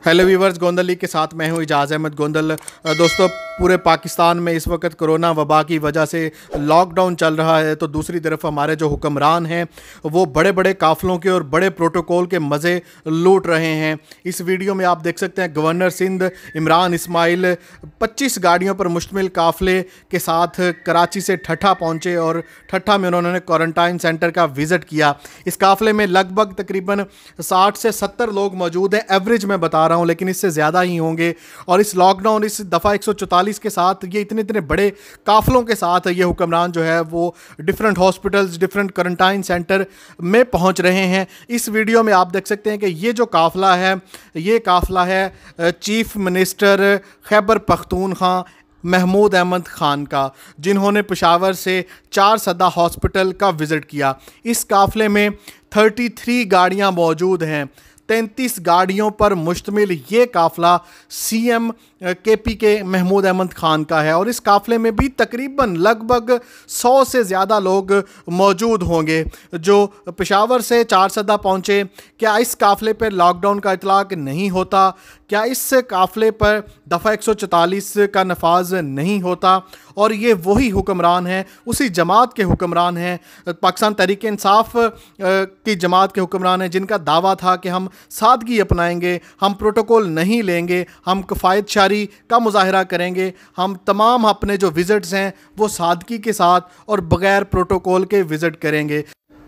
Hello viewers, Gondal league के साथ मैं हूं इजाज़ अहमद गोंदल। दोस्तों, पूरे पाकिस्तान में इस वक्त कोरोना वबा की वजह से लॉकडाउन चल रहा है, तो दूसरी तरफ हमारे जो हुक्मरान हैं वो बड़े बड़े काफ़लों के और बड़े प्रोटोकॉल के मज़े लूट रहे हैं। इस वीडियो में आप देख सकते हैं गवर्नर सिंध इमरान इस्माइल 25 गाड़ियों पर मुश्तमिल काफ़ले के साथ कराची से ठट्ठा पहुँचे और ठट्ठा में उन्होंने क्वारंटाइन सेंटर का विज़िट किया। इस काफ़ले में लगभग तकरीबन 60 से 70 लोग मौजूद हैं, एवरेज में बता रहा हूं, लेकिन इससे ज़्यादा ही होंगे। और इस लॉकडाउन, इस दफ़ा 144 के साथ, ये इतने इतने बड़े काफ़लों के साथ ये हुक्मरान जो है वो different hospitals, different quarantine centre में पहुंच रहे हैं। इस वीडियो में आप देख सकते हैं कि ये जो काफ़ला है, ये काफ़ला है चीफ मिनिस्टर खैबर पख्तूनख्वा महमूद अहमद ख़ान का, जिन्होंने पेशावर से 4 सदा हॉस्पिटल का विज़िट किया। इस काफ़ले में 33 गाड़ियां मौजूद हैं। 33 गाड़ियों पर मुश्तमिल ये काफ़ला सीएम केपीके महमूद अहमद ख़ान का है और इस काफ़ले में भी तकरीबन लगभग 100 से ज़्यादा लोग मौजूद होंगे जो पेशावर से 4 सदा पहुँचे। क्या इस काफ़ले पर लॉकडाउन का इतलाक नहीं होता? क्या इस काफ़ले पर दफ़ा 144 का नफाज नहीं होता? और ये वही हुक्मरान हैं, उसी जमात के हुक्मरान हैं, पाकिस्तान तहरीक इंसाफ की जमात के हुक्मरान हैं, जिनका दावा था कि हम सादगी अपनाएंगे, हम प्रोटोकॉल नहीं लेंगे, हम किफ़ायत शारी का मुजाहरा करेंगे, हम तमाम अपने जो विज़िट्स हैं वो सादगी के साथ और बग़ैर प्रोटोकॉल के विज़िट करेंगे।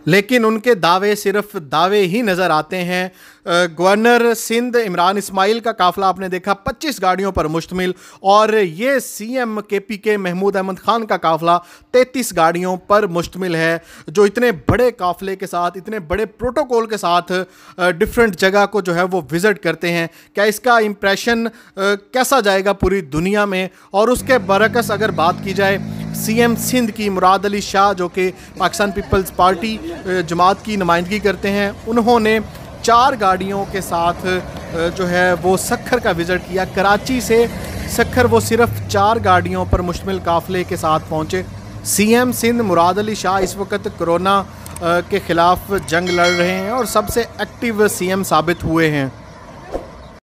लेकिन उनके दावे सिर्फ दावे ही नज़र आते हैं। गवर्नर सिंध इमरान इस्माइल का काफ़ला आपने देखा 25 गाड़ियों पर मुश्तमिल, और ये सीएम केपीके महमूद अहमद ख़ान का काफ़ला 33 गाड़ियों पर मुश्तमिल है, जो इतने बड़े काफ़ले के साथ, इतने बड़े प्रोटोकॉल के साथ डिफरेंट जगह को जो है वो विज़िट करते हैं। क्या इसका इम्प्रेशन कैसा जाएगा पूरी दुनिया में? और उसके बरकस अगर बात की जाए सीएम सिंध की मुराद अली शाह, जो कि पाकिस्तान पीपल्स पार्टी जमात की नुमाइंदगी करते हैं, उन्होंने 4 गाड़ियों के साथ जो है वो सखर का विज़िट किया। कराची से सखर वो सिर्फ 4 गाड़ियों पर मुश्तमिल काफ़ले के साथ पहुँचे। सीएम सिंध मुराद अली शाह इस वक्त कोरोना के ख़िलाफ़ जंग लड़ रहे हैं और सबसे एक्टिव सीएम साबित हुए हैं।